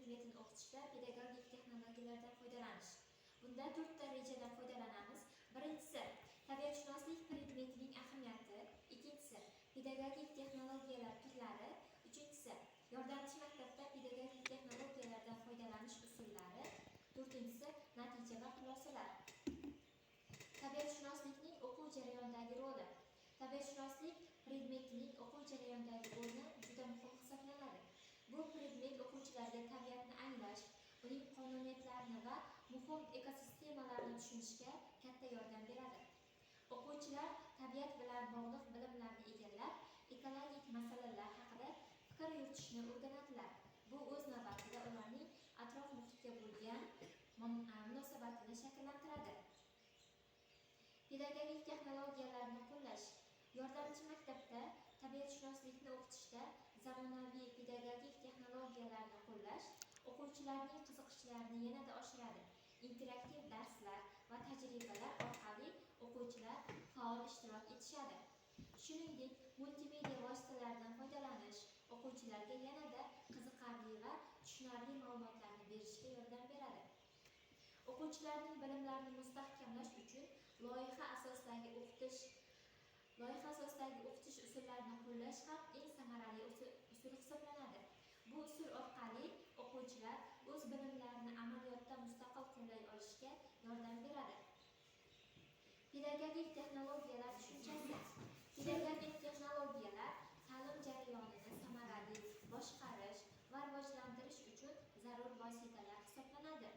predmetini o'qitishda pedagogik texnologiyalardan foydalanish. Bunda 4 ta rejadan foydalanamiz. Birinchisi, tabiatshunoslik predmetining ahamiyati. Ikkinchisi, pedagogik texnologiyalar turlari. Uchinchisi, yordamchi maktabda pedagogik texnologiyalardan foydalanish usullari. To'rtinchisi, natija va xulosalar. Tabiatshunoslikning o'quv jarayonidagi roli. Tabiatshunoslik predmetining o'quv jarayonidagi o'rni juda muhim hisoblanadi. Bu predmet o'quvchilarga tabiatni anglash, uning qonuniyatlarini va muhim ekosistemalarni tushunishga katta yordam beradi. O'quvchilar tabiat bilan bog'liq bilimlarni egallab, ekologik masalalar haqida fikr yuritishni o'rganadilar. Bu o'z navbatida ularning atrof muhitga bo'lgan munosabatini shakllantiradi. Pedagogik texnologiyalarni qo'llash. Yordamchi maktabda tabiatshunoslikni o'qitishda zamonaviy pedagogik texnologiyalarni qo'llash o'quvchilarning qiziqishlarini yanada oshiradi. Interaktiv darslar va tajribalar orqali o'quvchilar faol ishtirok etishadi. Shuningdek, multimedia vositalaridan foydalanish o'quvchilarga yanada qiziqarli va tushunarli ma'lumotlarni berishga yordam beradi. O'quvchilarning bilimlarini mustahkamlash uchun loyiha asosidagi o'qitish usullarini qo'llash ham eng samarali usul hisoblanadi. Bu usul orqali o'quvchilar o'z bilimlarini amaliyotda mustaqil qo'llay olishiga yordam beradi. Pedagogik texnologiyalar tushunchasi. Pedagogik texnologiyalar ta'lim jarayonini samarali boshqarish va rivojlantirish uchun zarur vositalar hisoblanadi.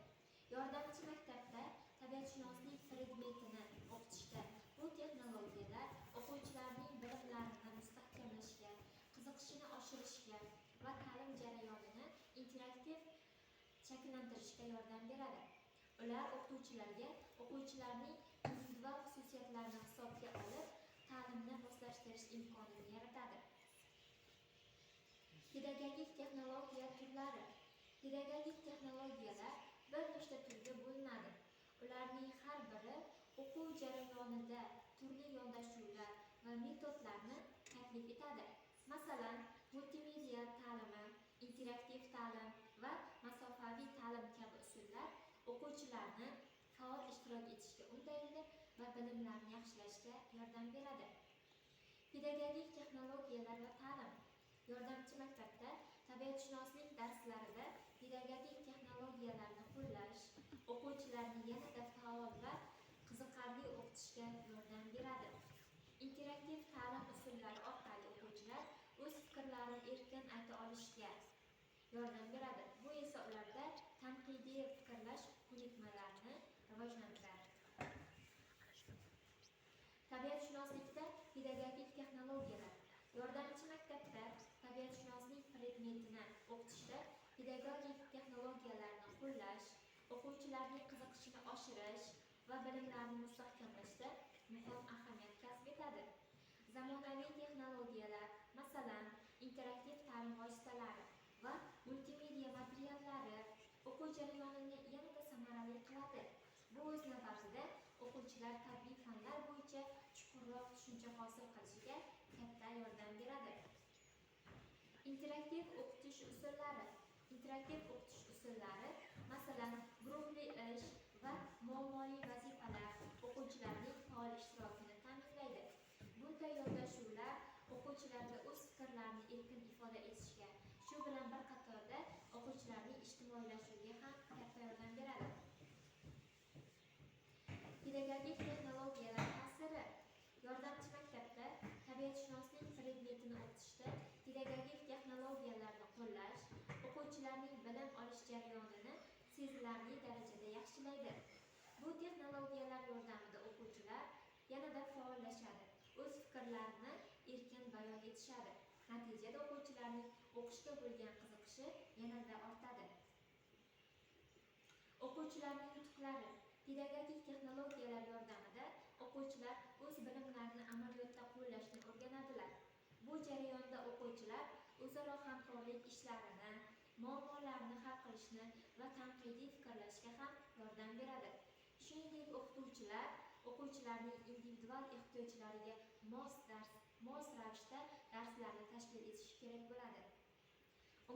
Yordamchi maktabda tabiatshunoslik predmetini o'qitishda bu texnologiyalar o'quvchilarning bilimlarini mustahkamlashga, qiziqishini oshirishga va ta'lim jarayonini interaktiv shakllantirishga yordam beradi. Ular o'qituvchilarga o'quvchilarning individual xususiyatlarini hisobga olib, ta'limni moslashtirish imkonini yaratadi. Pedagogik texnologiya turlari. Pedagogik texnologiyalar bir nechta turga bo'linadi. Ularning har biri o'quv jarayonida turli yondashuvlar va metodlarni taklif etadi. Masalan, multimedia ta'limi, interaktiv ta'lim va masofaviy ta'lim kabi usullar o'quvchilarni faol ishtirok etishga undaydi va bilimlarni yaxshilashga yordam beradi. Pedagogik texnologiyalar va ta'lim. Yordamchi maktabda tabiatshunoslik darslarida pedagogik texnologiyalarni qo'llash o'quvchilarni yanada faol va qiziqarli o'qitishga yordam beradi. Interaktiv ta'lim usullari orqali o'quvchilar o'z fikrlarini erkin ayta olishiga yordam beradi. Bu esa ularda tanqidiy fikrlash ko'nikmalarini rivojlantiradi. Tabiatshunoslikda pedagogik texnologiyalar. Yordamchi maktabda tabiatshunoslik predmetini o'qitishda pedagogik texnologiyalarni qo'llash, o'quvchilarning qiziqishini oshirish va bilimlarni mustahkamlashda muhim ahamiyat kasb etadi. Zamonaviy texnologiyalar, masalan, interaktiv ta'lim vositalari va multimedia materiallari o'quv jarayonini yanada samarali qiladi. Bu o'z navbatida o'quvchilar tabiiy fanlar bo'yicha chuqurroq tushuncha hosil qilishiga katta yordam beradi. Interaktiv o'qitish usullari. Interaktiv o'qitish usullari, masalan, guruhli ish va muammoli vazifalar o'quvchilarning faol ishtirokini ta'minlaydi. Bunday yondashuvlar o'quvchilarga o'z fikrlarini erkin ifoda etishga, shu bilan bir qatorda o'quvchilarning ijtimoiylashuviga ham katta yordam beradi. Pedagogik texnologiyalar ta'siri. Yordamchi maktabda tabiatshunoslik predmetini o'qitishda pedagogik texnologiyalarni qo'llash o'quvchilarning bilim olish jarayonini sezilarli darajada yaxshilaydi. Bu texnologiyalar yordamida o'quvchilar yanada faollashadi, o'z fikrlarini erkin bayon etishadi. Natijada o'quvchilarning o'qishga bo'lgan qiziqishi yanada ortadi. O'quvchilarning yutuqlari. Pedagogik texnologiyalar yordamida o'quvchilar o'z bilimlarini amaliyotda qo'llashni o'rganadilar. Bu jarayonda o'quvchilar o'zaro hamkorlik ishlarini, muammolarni hal qilishni va tanqidiy fikrlashga ham yordam beradi. Shuningdek, o'qituvchilar o'quvchilarning individual ehtiyojlariga mos ravishda darslarni tashkil etishi kerak bo'ladi.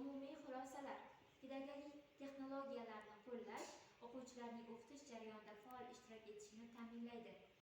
Umumiy xulosalar. Pedagogik texnologiyalarni qo'llash o'quvchilarning o'qitish jarayonida faol ishtirok etishini ta'minlaydi.